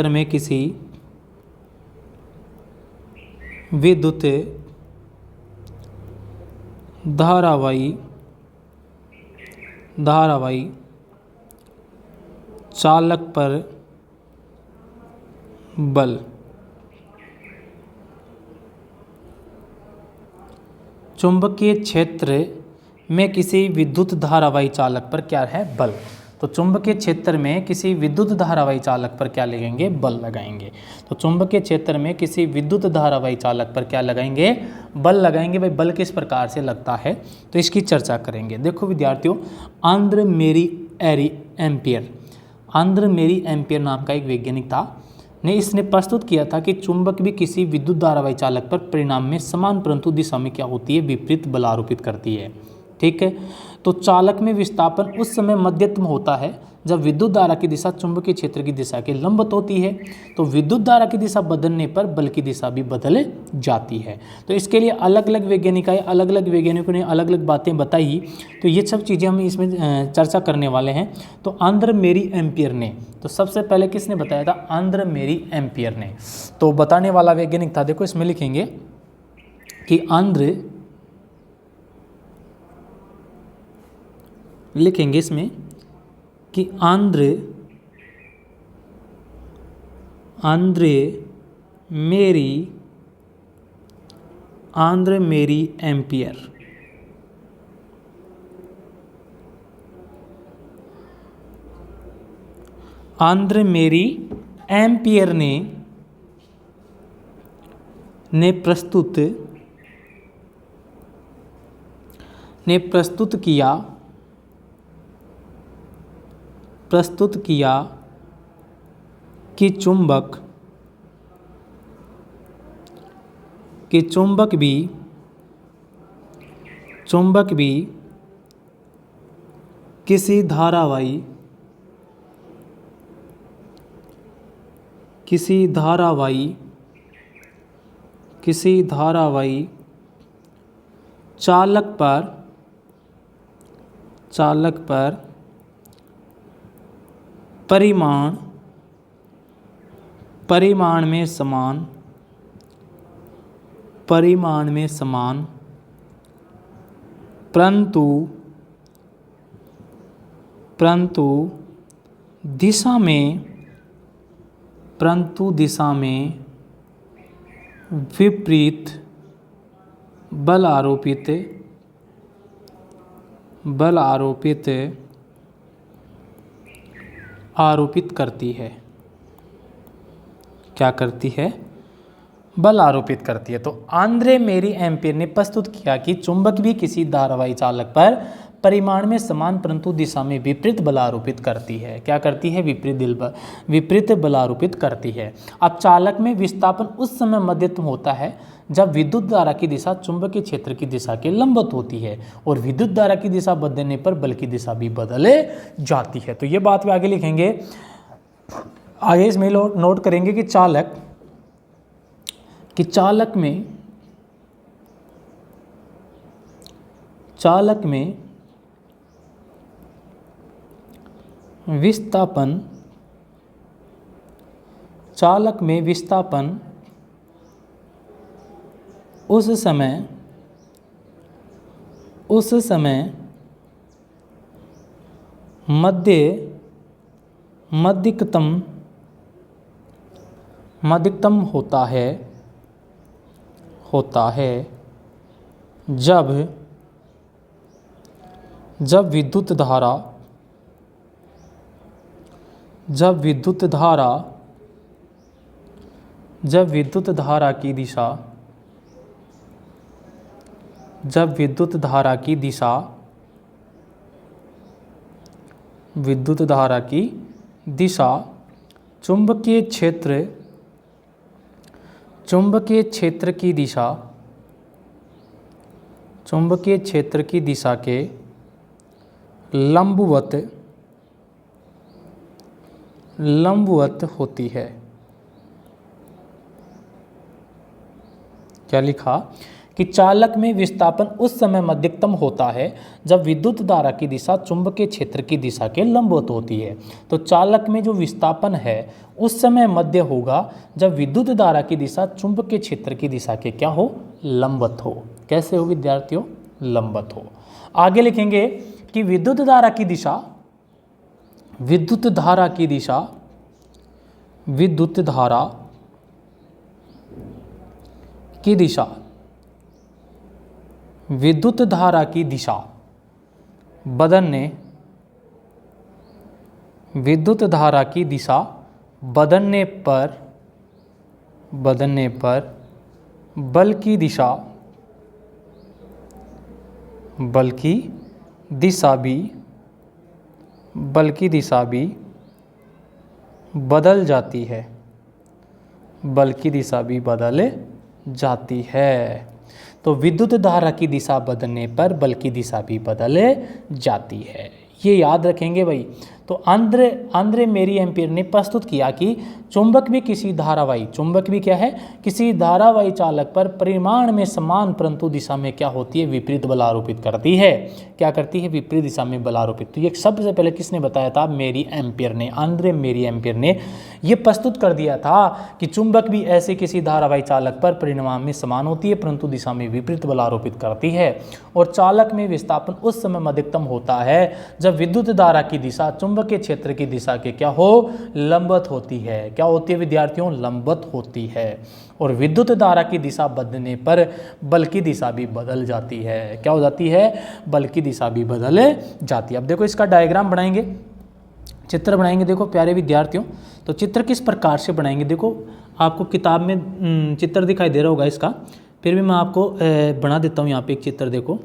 में किसी विद्युत धारावाही चालक पर बल। चुंबकीय क्षेत्र में किसी विद्युत धारावाही चालक पर क्या है, बल। तो चुंबकीय क्षेत्र में किसी विद्युत धारावाही चालक पर क्या लगाएंगे, बल लगाएंगे। तो चुंबकीय क्षेत्र में किसी विद्युत धारावाही चालक पर क्या लगाएंगे, बल लगाएंगे। भाई बल किस प्रकार से लगता है, तो इसकी चर्चा करेंगे। देखो विद्यार्थियों, आंद्रे मेरी एम्पियर नाम का एक वैज्ञानिक था, इसने प्रस्तुत किया था कि चुंबक भी किसी विद्युत धारावाही चालक पर परिणाम में समान परंतु दिशा में क्या होती है, विपरीत बल आरोपित करती है। ठीक है, तो चालक में विस्थापन उस समय मध्यम होता है जब विद्युत धारा की दिशा चुंबकीय क्षेत्र की दिशा के लंबवत होती है। तो विद्युत धारा की दिशा बदलने पर बल की दिशा भी बदल जाती है। तो इसके लिए अलग अलग वैज्ञानिकों ने अलग अलग बातें बताई। तो ये सब चीज़ें हम इसमें चर्चा करने वाले हैं। तो आंद्रे मेरी एम्पियर ने, तो सबसे पहले किसने बताया था, आंद्रे मेरी एम्पियर ने। तो बताने वाला वैज्ञानिक था, देखो इसमें लिखेंगे कि आंद्रे मेरी एम्पियर। आंद्रे मेरी एम्पियर ने प्रस्तुत किया कि चुंबक भी किसी धारावाही चालक पर परिमाण में समान परंतु दिशा में विपरीत बल आरोपित करती है। क्या करती है, बल आरोपित करती है। तो आंद्रे मेरी एम्पियर ने प्रस्तुत किया कि चुंबक भी किसी धारावाही चालक पर परिमाण में समान परंतु दिशा में विपरीत बल आरोपित करती है। क्या करती है, विपरीत बल आरोपित करती है। अब चालक में विस्थापन उस समय मध्यम होता है जब विद्युत धारा की दिशा चुंबकीय क्षेत्र की दिशा के लंबवत होती है और विद्युत धारा की दिशा बदलने पर बल की दिशा भी बदल जाती है। तो ये बात भी आगे लिखेंगे। आगे इसमें नोट करेंगे कि चालक में विस्थापन उस समय अधिकतम होता है जब विद्युत धारा की दिशा चुंबकीय क्षेत्र की दिशा के लंबवत होती है। क्या लिखा कि चालक में विस्थापन उस समय अधिकतम होता है जब विद्युत धारा की दिशा चुंबकीय क्षेत्र की दिशा के लंबवत होती है। तो चालक में जो विस्थापन है उस समय मध्य होगा जब विद्युत धारा की दिशा चुंबकीय क्षेत्र की दिशा के क्या हो, लंबवत हो। कैसे हो विद्यार्थियों, लंबवत हो। आगे लिखेंगे कि विद्युत धारा की दिशा बदलने पर बल की दिशा भी बदल जाती है। तो विद्युत धारा की दिशा बदलने पर बल की दिशा भी बदल जाती है, ये याद रखेंगे भाई। तो आंद्रे मेरी एम्पियर ने प्रस्तुत किया कि चुंबक भी किसी धारावाही चालक पर परिमाण में समान परंतु दिशा में क्या होती है, विपरीत बल आरोपित करती है। क्या करती है, विपरीत दिशा में बल आरोपित। तो ये सबसे पहले किसने बताया था, आंद्रे मेरी एम्पियर ने ये प्रस्तुत कर दिया था कि चुंबक भी ऐसे किसी धारावाही चालक पर परिमाण में समान होती है परंतु दिशा में विपरीत बल आरोपित करती है। और चालक में विस्थापन उस समय अधिकतम होता है जब विद्युत धारा की दिशा चुंबकीय क्षेत्र की दिशा के क्या हो, लंबवत होती है। क्या होती है विद्यार्थियों, लंबवत होती है। और विद्युत धारा की दिशा बदलने पर बल की दिशा भी बदल जाती है। क्या हो जाती है, बल की दिशा भी बदल जाती है। अब देखो इसका डायग्राम बनाएंगे, चित्र बनाएंगे। देखो प्यारे विद्यार्थियों, तो चित्र किस प्रकार से बनाएंगे, देखो आपको किताब में चित्र दिखाई दे रहा होगा इसका, फिर भी मैं आपको बना देता हूँ यहाँ पे एक चित्र। देखो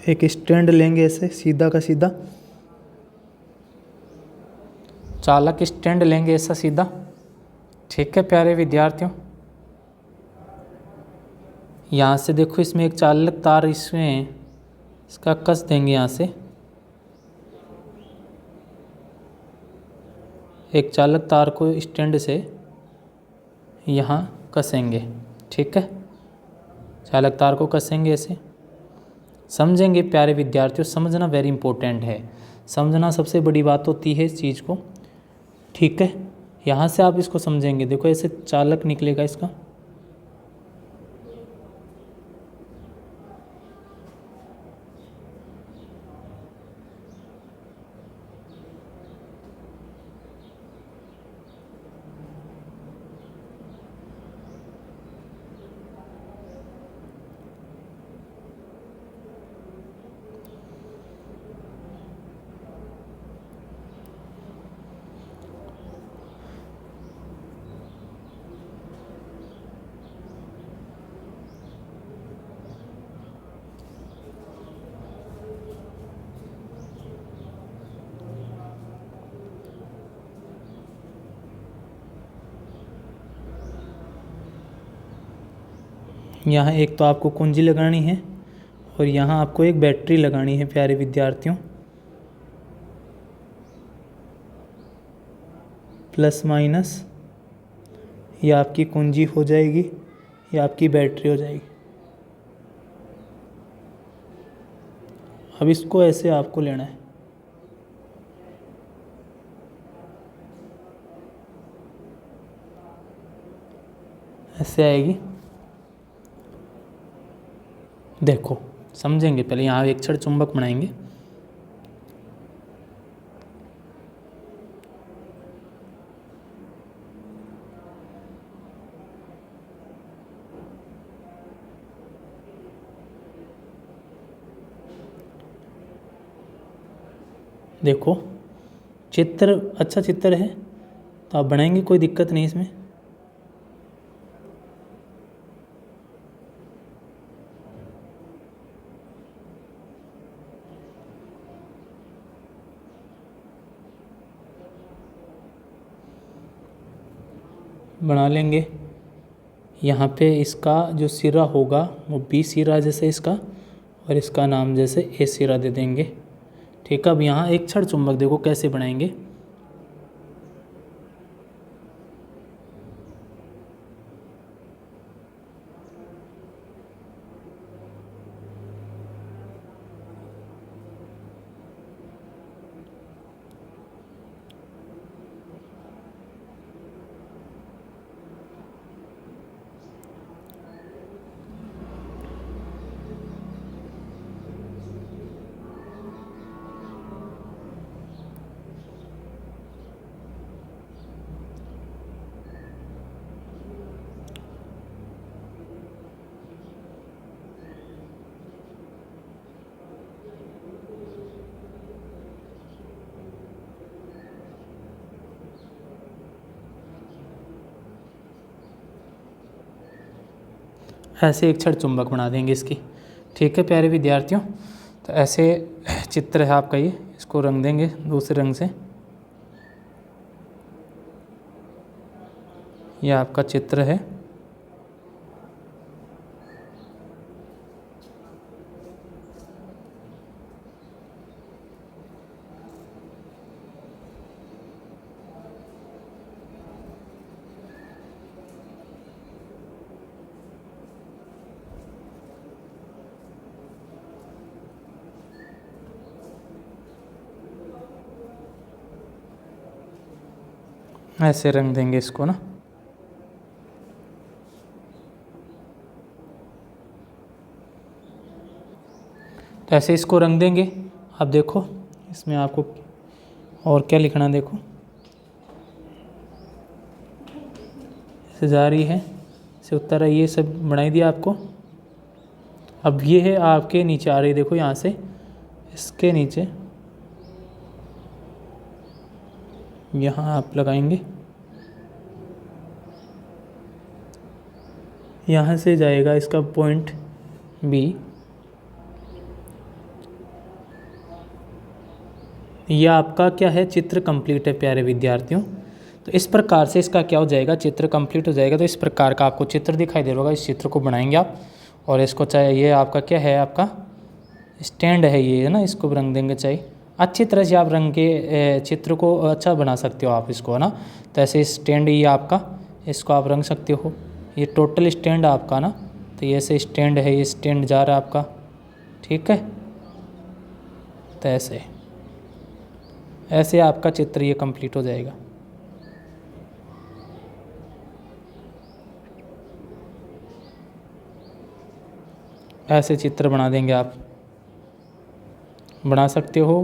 एक स्टैंड लेंगे ऐसे सीधा का सीधा, चालक स्टैंड लेंगे ऐसा सीधा। ठीक है प्यारे विद्यार्थियों, यहाँ से देखो इसमें एक चालक तार इसमें इसका कस देंगे, यहाँ से एक चालक तार को स्टैंड से यहाँ कसेंगे। ठीक है, चालक तार को कसेंगे ऐसे। समझेंगे प्यारे विद्यार्थियों, समझना वेरी इंपॉर्टेंट है, समझना सबसे बड़ी बात होती है इस चीज़ को। ठीक है, यहाँ से आप इसको समझेंगे। देखो ऐसे चालक निकलेगा इसका, यहाँ एक तो आपको कुंजी लगानी है और यहाँ आपको एक बैटरी लगानी है प्यारे विद्यार्थियों। प्लस माइनस, ये आपकी कुंजी हो जाएगी, ये आपकी बैटरी हो जाएगी। अब इसको ऐसे आपको लेना है, ऐसे आएगी। देखो समझेंगे, पहले यहाँ एक क्षण चुंबक बनाएंगे। देखो चित्र अच्छा चित्र है तो आप बनाएंगे, कोई दिक्कत नहीं इसमें। बना लेंगे। यहाँ पे इसका जो सिरा होगा वो बी सिरा जैसे इसका, और इसका नाम जैसे ए सिरा दे देंगे। ठीक है, अब यहाँ एक क्षण चुंबक देखो कैसे बनाएंगे। ऐसे एक क्षण चुंबक बना देंगे इसकी। ठीक है प्यारे विद्यार्थियों, तो ऐसे चित्र है आपका ये, इसको रंग देंगे दूसरे रंग से। यह आपका चित्र है। ऐसे रंग देंगे इसको ना। तो ऐसे इसको रंग देंगे। अब देखो इसमें आपको और क्या लिखना, देखो ऐसे जा रही है, इसे उत्तर है, ये सब बनाई दिया आपको। अब ये है आपके नीचे आ रही, देखो यहाँ से इसके नीचे यहाँ आप लगाएंगे, यहाँ से जाएगा इसका पॉइंट बी। यह आपका क्या है, चित्र कंप्लीट है प्यारे विद्यार्थियों। तो इस प्रकार से इसका क्या हो जाएगा, चित्र कंप्लीट हो जाएगा। तो इस प्रकार का आपको चित्र दिखाई दे रहा होगा, इस चित्र को बनाएंगे आप। और इसको चाहे ये आपका क्या है, आपका स्टैंड है ये, है ना, इसको रंग देंगे। चाहिए अच्छी तरह से आप रंग के चित्र को अच्छा बना सकते हो आप इसको, है ना। तो ऐसे स्टैंड ये आपका, इसको आप रंग सकते हो। ये टोटल स्टैंड आपका ना, तो ये ऐसे स्टैंड है, ये स्टैंड जा रहा है आपका। ठीक है, तो ऐसे आपका चित्र ये कंप्लीट हो जाएगा। ऐसे चित्र बना देंगे आप, बना सकते हो।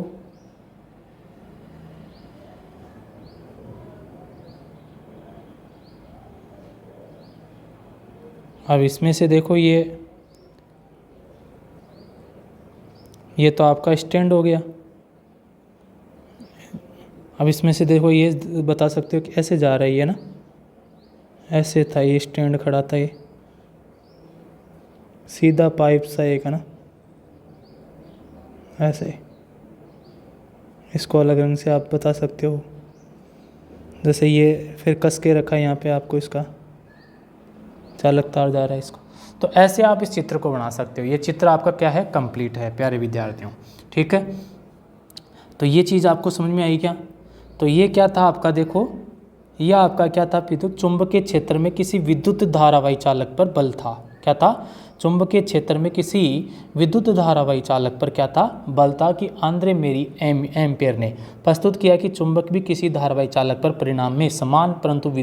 अब इसमें से देखो ये तो आपका स्टैंड हो गया। अब इसमें से देखो ये बता सकते हो कि ऐसे जा रहा है ये ना, ऐसे था ये स्टैंड खड़ा था, ये सीधा पाइप सा एक है ना, ऐसे। इसको अलग रंग से आप बता सकते हो, जैसे ये फिर कस के रखा है यहाँ पे आपको, इसका चालक तार जा रहा है इसको। तो ऐसे आप इस चित्र को बना सकते हो। ये चित्र आपका क्या है, कंप्लीट है प्यारे विद्यार्थियों। ठीक है, तो ये चीज़ आपको समझ में आई क्या। तो ये क्या था आपका, देखो यह आपका क्या था विद्युत चुंबकीय क्षेत्र में किसी विद्युत धारावाही चालक पर बल था। क्या था? चुंबकीय क्षेत्र में किसी विद्युत धारावाही चालक पर क्या था? बल था कि आंद्रे मेरी एम्पियर ने प्रस्तुत किया कि चुंबक भी किसी धारावाही चालक पर परिणाम में समान परंतु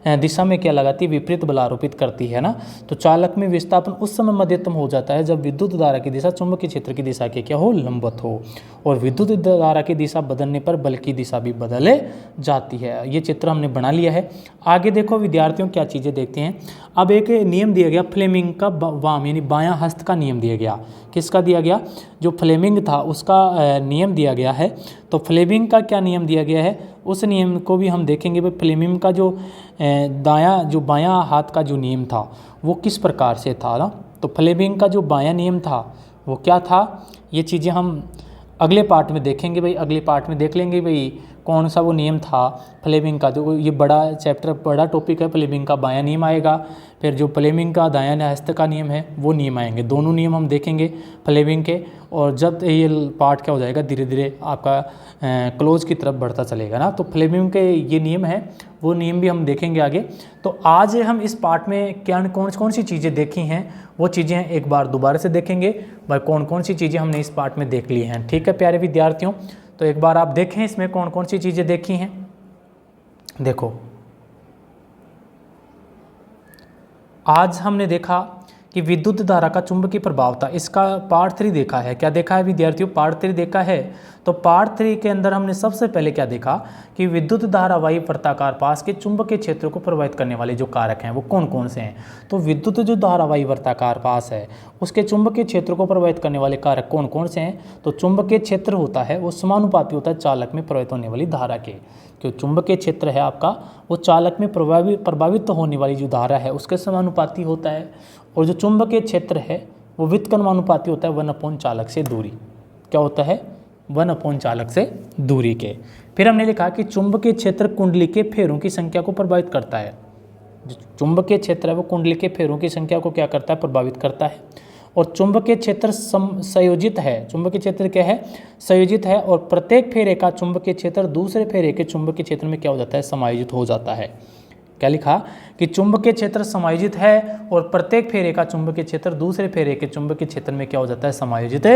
दिशा में क्या लगाती है? विपरीत बल आरोपित करती है ना। तो चालक में विस्थापन उस समय मध्यतम हो जाता है जब विद्युत धारा की दिशा चुंबकीय क्षेत्र की दिशा के क्या हो? लंबवत हो। और विद्युत धारा की दिशा बदलने पर बल की दिशा भी बदल जाती है। ये चित्र हमने बना लिया है। आगे देखो विद्यार्थियों क्या चीज़ें देखते हैं। अब एक नियम दिया गया फ्लेमिंग का वाम यानी बायां हस्त का नियम दिया गया। किसका दिया गया? जो फ्लेमिंग था उसका नियम दिया गया है। तो फ्लेमिंग का क्या नियम दिया गया है उस नियम को भी हम देखेंगे। भाई फ्लेमिंग का जो बायां हाथ का जो नियम था वो किस प्रकार से था ना। तो फ्लेमिंग का जो बायां नियम था वो क्या था, ये चीज़ें हम अगले पार्ट में देखेंगे। भाई अगले पार्ट में देख लेंगे भाई कौन सा वो नियम था फ्लेमिंग का। जो ये बड़ा चैप्टर बड़ा टॉपिक है, फ्लेमिंग का बायां नियम आएगा, फिर जो फ्लेमिंग का दायां हस्त का नियम है वो नियम आएंगे। दोनों नियम हम देखेंगे फ्लेमिंग के। और जब ये पार्ट क्या हो जाएगा धीरे धीरे आपका क्लोज की तरफ बढ़ता चलेगा ना। तो फ्लेमिंग के ये नियम है वो नियम भी हम देखेंगे आगे। तो आज हम इस पार्ट में क्या कौन सी चीज़ें देखी हैं वो चीज़ें एक बार दोबारा से देखेंगे। भाई कौन कौन सी चीज़ें हमने इस पार्ट में देख ली हैं। ठीक है प्यारे विद्यार्थियों, तो एक बार आप देखें इसमें कौन कौन सी चीज़ें देखी हैं। देखो आज हमने देखा कि विद्युत धारा का चुंबकीय प्रभाव था, इसका पार्ट 3 देखा है। क्या देखा है विद्यार्थियों? पार्ट 3 देखा है। तो पार्ट 3 के अंदर हमने सबसे पहले क्या देखा कि विद्युत धारावाही वृत्ताकार पास के चुंबकीय क्षेत्र को प्रभावित करने वाले जो कारक हैं वो कौन कौन से हैं। तो विद्युत जो धारावाही वृत्ताकार पास है उसके चुंबकीय क्षेत्र को प्रभावित करने वाले कारक कौन कौन से हैं। तो चुंबकीय क्षेत्र होता है वो समानुपाती होता है चालक में प्रभावित होने वाली धारा के। जो चुंबकीय क्षेत्र है आपका वो चालक में प्रभावित होने वाली जो धारा है उसके समानुपाती होता है। और जो चुंबकीय क्षेत्र है वो व्युत्क्रमानुपाती होता है 1 चालक से दूरी। क्या होता है? 1 चालक से दूरी के। फिर हमने लिखा कि चुंबकीय क्षेत्र कुंडली के फेरों की संख्या को प्रभावित करता है। जो चुंबकीय क्षेत्र है वो कुंडली के फेरों की संख्या को क्या करता है? प्रभावित करता है। और चुंबकीय क्षेत्र संयोजित है। चुंबकीय क्षेत्र क्या है? संयोजित है। और प्रत्येक फेरे का चुंबकीय क्षेत्र दूसरे फेरे के चुंबकीय क्षेत्र में क्या हो जाता है? समायोजित हो जाता है। क्या लिखा कि चुंबकीय क्षेत्र समायोजित है और प्रत्येक फेरे का चुंबकीय क्षेत्र दूसरे फेरे के चुंबकीय क्षेत्र में क्या हो जाता है? समायोजित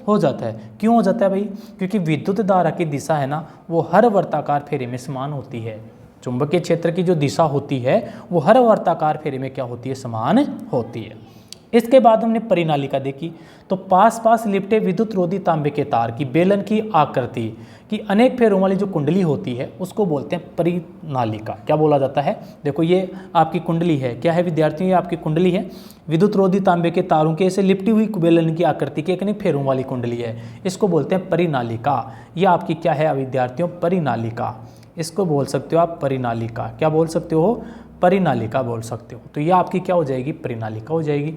हो जाता है। क्यों हो जाता है भाई? क्योंकि विद्युत धारा की दिशा है ना वो हर वर्ताकार फेरे में समान होती है। चुंबकीय क्षेत्र की जो दिशा होती है वो हर वर्ताकार फेरे में क्या होती है? समान होती है। इसके बाद हमने परिनालिका देखी। तो पास पास लिपटे विद्युत रोधी तांबे के तार की बेलन की आकृति की अनेक फेरों वाली जो कुंडली होती है उसको बोलते हैं परिनालिका। क्या बोला जाता है? देखो ये आपकी कुंडली है। क्या है विद्यार्थियों? ये आपकी कुंडली है। विद्युत रोधी तांबे के तारों के ऐसे लिपटी हुई बेलन की आकृति की अनेक फेरों वाली कुंडली है। इसको बोलते हैं परिनालिका। ये आपकी क्या है विद्यार्थियों? परिनालिका। इसको बोल सकते हो आप परिनालिका। क्या बोल सकते हो? परिनालिका बोल सकते हो। तो ये आपकी क्या हो जाएगी? परिनालिका हो जाएगी।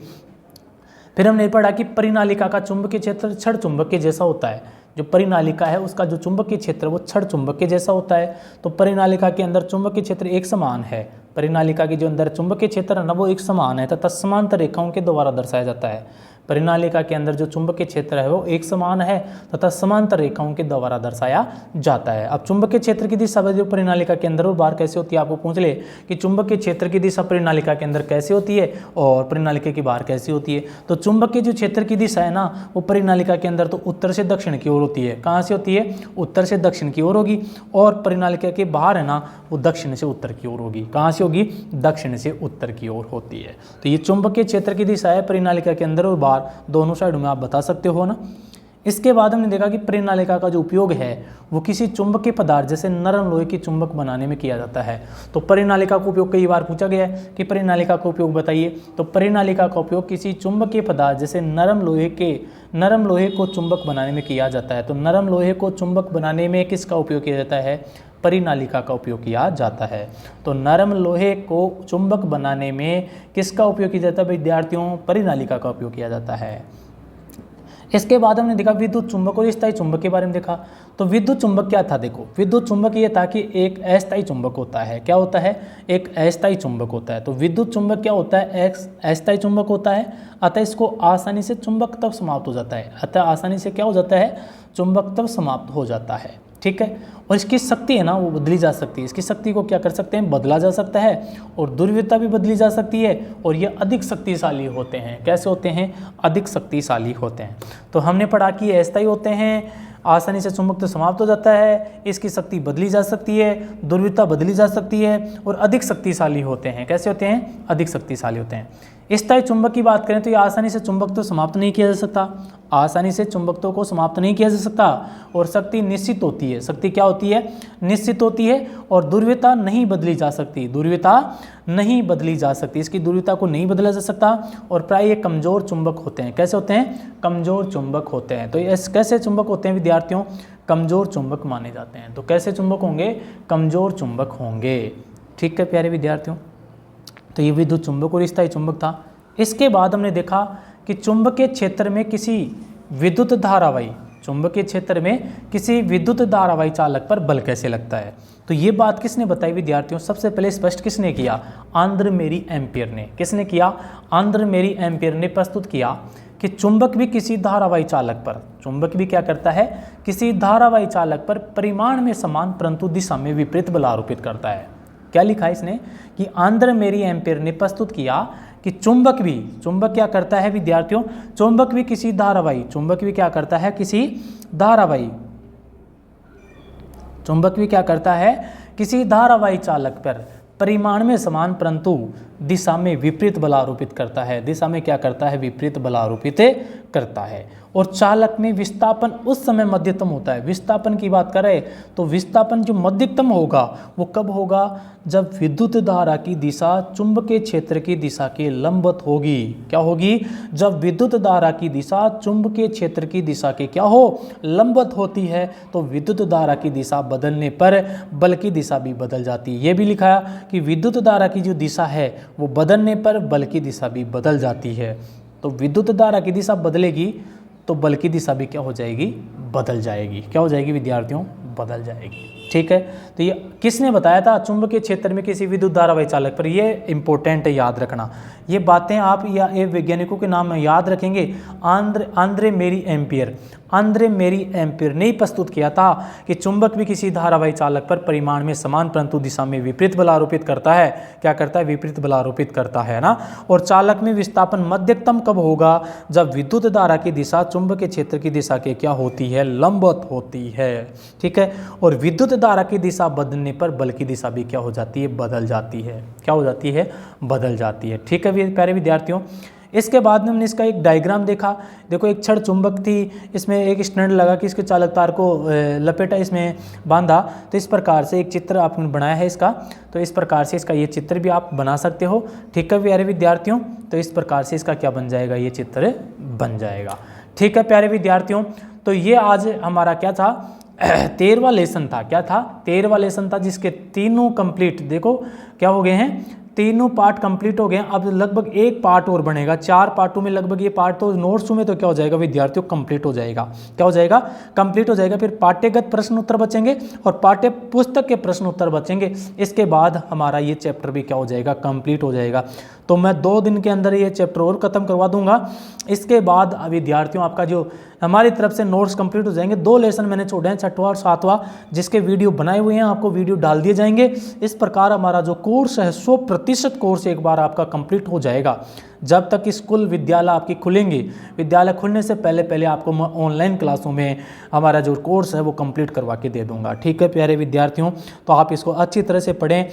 फिर हमने पढ़ा कि परिनालिका का चुंबकीय क्षेत्र छड़ चुंबक के जैसा होता है। जो परिनालिका है उसका जो चुंबकीय क्षेत्र वो छड़ चुंबक के जैसा होता है। तो परिनालिका के अंदर चुंबकीय क्षेत्र एक समान है। परिनालिका के जो अंदर चुंबकीय क्षेत्र है ना वो एक समान है तथा समांतर रेखाओं के द्वारा दर्शाया जाता है। परिनालिका के अंदर जो चुंबकीय क्षेत्र है वो एक समान है तथा समांतर रेखाओं के द्वारा दर्शाया जाता है। अब चुंबकीय क्षेत्र की दिशा जो परिनालिका के अंदर वो बाहर कैसे होती है? आपको पूछ ले कि चुंबकीय क्षेत्र की दिशा परिनालिका के अंदर कैसे होती है और परिनालिका की बाहर कैसे होती है। तो चुंबकीय जो क्षेत्र की दिशा है ना वो परिनालिका के अंदर तो उत्तर से दक्षिण की ओर होती है। कहाँ से होती है? उत्तर से दक्षिण की ओर होगी। और परिनालिका के बाहर है ना वो दक्षिण से उत्तर की ओर होगी। कहाँ से होगी? दक्षिण से उत्तर की ओर होती है। तो ये चुंबकीय क्षेत्र की दिशा है परिनालिका के अंदर और बाहर दोनों साइड में आप बता सकते हो ना। इसके बाद हमने देखा कि परिनालिका का जो उपयोग है वो किसी चुंबकीय पदार्थ जैसे नरम लोहे की चुंबक बनाने में किया जाता है। तो परिनालिका का उपयोग कई बार पूछा गया है कि परिनालिका का उपयोग बताइए। तो परिनालिका का उपयोग किसी चुंबकीय पदार्थ जैसे नरम लोहे को चुंबक बनाने में किया जाता है। तो नरम लोहे को चुंबक बनाने में किसका उपयोग किया जाता है? परिनालिका का उपयोग किया जाता है। तो नरम लोहे को चुंबक बनाने में किसका उपयोग किया जाता है विद्यार्थियों? परिनालिका का उपयोग किया जाता है। इसके बाद हमने देखा विद्युत चुंबक और स्थायी चुंबक के बारे में देखा। तो विद्युत चुंबक क्या था? देखो विद्युत चुंबक ये था कि एक अस्थायी चुंबक होता है। क्या होता है? एक अस्थायी चुंबक होता है। तो विद्युत चुंबक क्या होता है? एक अस्थायी चुंबक होता है। अतः इसको आसानी से चुंबक तब समाप्त हो जाता है। अतः आसानी से क्या हो जाता है? चुंबक तब समाप्त हो जाता है। ठीक है। और इसकी शक्ति है ना वो बदली जा सकती है, इसकी शक्ति को क्या कर सकते हैं, बदला जा सकता है, और दुर्विता भी बदली जा सकती है, और ये अधिक शक्तिशाली होते हैं। कैसे होते हैं, अधिक शक्तिशाली होते हैं। तो हमने पढ़ा कि अस्थायी होते हैं, आसानी से चुंबकत्व समाप्त हो जाता है, इसकी शक्ति बदली जा सकती है, दुर्विता बदली जा सकती है, और अधिक शक्तिशाली होते हैं। कैसे होते हैं, अधिक शक्तिशाली होते हैं। स्थायी चुंबक की बात करें तो ये आसानी से चुंबकत्व समाप्त नहीं किया जा सकता, आसानी से चुंबकत्व को समाप्त नहीं किया जा सकता, और शक्ति निश्चित होती है। शक्ति क्या होती है, निश्चित होती है, और दुर्विता नहीं बदली जा सकती, दुर्विता नहीं बदली जा सकती, इसकी दुर्विता को नहीं बदला जा सकता, और प्राय ये कमजोर चुंबक होते हैं। कैसे होते हैं, कमजोर चुंबक होते हैं। तो ये कैसे चुंबक होते हैं विद्यार्थियों, कमजोर चुंबक माने जाते हैं। तो कैसे चुंबक होंगे, कमजोर चुंबक होंगे। ठीक है प्यारे विद्यार्थियों, तो ये विद्युत चुंबक और स्थायी चुंबक था। इसके बाद हमने देखा कि चुंबकीय क्षेत्र में किसी विद्युत धारावाही, चुंबकीय क्षेत्र में किसी विद्युत धारावाही चालक पर बल कैसे लगता है। तो ये बात किसने बताई विद्यार्थियों, सबसे पहले स्पष्ट किसने किया, आंद्र मेरी एम्पियर ने। किसने किया, आंद्र मेरी एम्पियर ने प्रस्तुत किया कि चुंबक भी किसी धारावाही चालक पर, चुंबक भी क्या करता है, किसी धारावाही चालक पर परिमाण में समान परंतु दिशा में विपरीत बल आरोपित करता है। क्या लिखा है इसने कि आंद्र मेरी एम्पियर ने प्रस्तुत किया कि चुंबक भी, चुंबक क्या करता है विद्यार्थियों, चुंबक भी किसी धारावाही, चुंबक भी क्या करता है, किसी धारावाही, चुंबक भी क्या करता है, किसी धारावाही चालक पर परिमाण में समान परंतु दिशा में विपरीत बल आरोपित करता है। दिशा में क्या करता है, विपरीत बल आरोपित करता है। और चालक में विस्थापन उस समय मध्यतम होता है। विस्थापन की बात करें तो विस्थापन जो मध्यतम होगा वो कब होगा, जब विद्युत धारा की दिशा चुंबकीय क्षेत्र की दिशा के लंबवत होगी। क्या होगी, जब विद्युत धारा की दिशा चुंबकीय क्षेत्र की दिशा के क्या हो, लंबवत होती है, तो विद्युत धारा की दिशा बदलने पर बल की दिशा भी बदल जाती है। ये भी लिखा कि विद्युत धारा की जो दिशा है वो बदलने पर बल की दिशा भी बदल जाती है। तो विद्युत धारा की दिशा बदलेगी तो बल की दिशा भी क्या हो जाएगी, बदल जाएगी। क्या हो जाएगी विद्यार्थियों, बदल जाएगी। ठीक है, तो ये किसने बताया था, चुंबकीय क्षेत्र में किसी विद्युत धारावाही चालक पर। ये इंपॉर्टेंट है, याद रखना। ये बातें आप या ये वैज्ञानिकों के नाम याद रखेंगे। आंद्रे मेरी एम्पियर, आंद्रे मेरी एम्पियर ने प्रस्तुत किया था कि चुंबक भी किसी धारावाही चालक पर परिमाण में समान परंतु दिशा में विपरीत बल आरोपित करता है। क्या करता है, विपरीत बल आरोपित करता है ना। और चालक में विस्थापन मध्यतम कब होगा, जब विद्युत धारा की दिशा चुंबकीय क्षेत्र की दिशा के क्या होती है, लंबवत होती है। ठीक है, और विद्युत धारा की दिशा बदलने पर बल की दिशा भी क्या हो जाती है, बदल जाती है। क्या हो जाती है, बदल जाती है। ठीक है प्यारे विद्यार्थियों, इसके बाद में हमने इसका एक डायग्राम देखा। देखो एक छड़ चुंबक थी, इसमें एक स्टैंड लगा कि इसके चालक तार को लपेटा, इसमें बांधा। तो इस प्रकार से एक चित्र आपने बनाया है इसका। तो इस प्रकार से इसका ये चित्र भी आप बना सकते हो। ठीक है प्यारे विद्यार्थियों, तो इस प्रकार से इसका क्या बन जाएगा, ये चित्र बन जाएगा। ठीक है प्यारे विद्यार्थियों, तो ये आज हमारा क्या था, 13वां लेसन था। क्या था, 13वां लेसन था, जिसके तीनों कंप्लीट, देखो क्या हो गए हैं, तीनों पार्ट कंप्लीट हो गए। अब लगभग एक पार्ट और बनेगा, 4 पार्टों में लगभग ये पार्ट तो नोट्स में तो क्या हो जाएगा विद्यार्थियों, कंप्लीट हो जाएगा। क्या हो जाएगा, कंप्लीट हो जाएगा। फिर पाठ्यगत प्रश्न उत्तर बचेंगे और पाठ्य पुस्तक के प्रश्न उत्तर बचेंगे। इसके बाद हमारा ये चैप्टर भी क्या हो जाएगा, कंप्लीट हो जाएगा। तो मैं 2 दिन के अंदर ये चैप्टर और खत्म करवा दूंगा। इसके बाद विद्यार्थियों आपका जो हमारी तरफ से नोट्स कंप्लीट हो जाएंगे। 2 लेसन मैंने छोड़े हैं, 6वां और 7वां, जिसके वीडियो बनाए हुए हैं, आपको वीडियो डाल दिए जाएंगे। इस प्रकार हमारा जो कोर्स है 100% कोर्स एक बार आपका कंप्लीट हो जाएगा। जब तक स्कूल विद्यालय आपकी खुलेंगे, विद्यालय खुलने से पहले पहले आपको मैं ऑनलाइन क्लासों में हमारा जो कोर्स है वो कंप्लीट करवा के दे दूंगा। ठीक है प्यारे विद्यार्थियों, तो आप इसको अच्छी तरह से पढ़ें।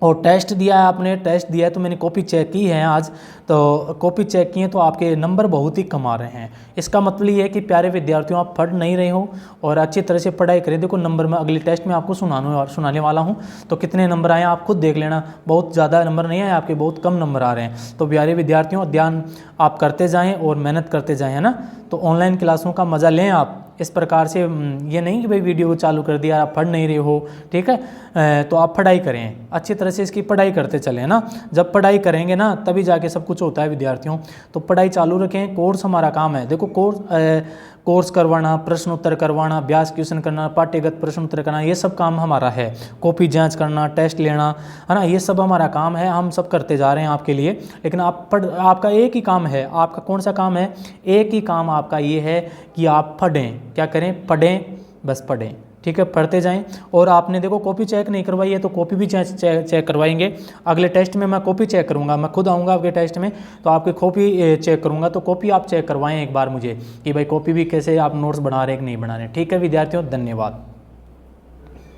और टेस्ट दिया है आपने, टेस्ट दिया है तो मैंने कॉपी चेक की है आज, तो कॉपी चेक किए तो आपके नंबर बहुत ही कम आ रहे हैं। इसका मतलब ये है कि प्यारे विद्यार्थियों आप पढ़ नहीं रहे हो और अच्छी तरह से पढ़ाई करें। देखो नंबर मैं अगले टेस्ट में आपको सुनाने वाला हूँ, तो कितने नंबर आए आप खुद देख लेना। बहुत ज़्यादा नंबर नहीं आए आपके, बहुत कम नंबर आ रहे हैं। तो प्यारे विद्यार्थियों अध्ययन आप करते जाएँ और मेहनत करते जाएँ, है ना। तो ऑनलाइन क्लासों का मज़ा लें आप। इस प्रकार से ये नहीं कि भाई वीडियो को चालू कर दिया आप पढ़ नहीं रहे हो, ठीक है। तो आप पढ़ाई करें, अच्छी तरह से इसकी पढ़ाई करते चलें ना। जब पढ़ाई करेंगे ना तभी जाके सब कुछ होता है विद्यार्थियों। तो पढ़ाई चालू रखें, कोर्स हमारा काम है। देखो कोर्स करवाना, प्रश्न उत्तर करवाना, अभ्यास क्वेश्चन करना, पाठ्यगत प्रश्न उत्तर करना, ये सब काम हमारा है। कॉपी जांच करना, टेस्ट लेना, है ना, ये सब हमारा काम है। हम सब करते जा रहे हैं आपके लिए। लेकिन आपका एक ही काम है। आपका कौन सा काम है, एक ही काम आपका ये है कि आप पढ़ें। क्या करें, पढ़ें, बस पढ़ें। ठीक है, पढ़ते जाएं। और आपने देखो कॉपी चेक नहीं करवाई है तो कॉपी भी चेक करवाएंगे। अगले टेस्ट में मैं कॉपी चेक करूंगा, मैं खुद आऊँगा आपके टेस्ट में तो आपकी कॉपी चेक करूंगा, तो कॉपी आप चेक करवाएं एक बार मुझे कि भाई कॉपी भी कैसे आप नोट्स बना रहे हैं कि नहीं बना रहे। ठीक है विद्यार्थियों, धन्यवाद।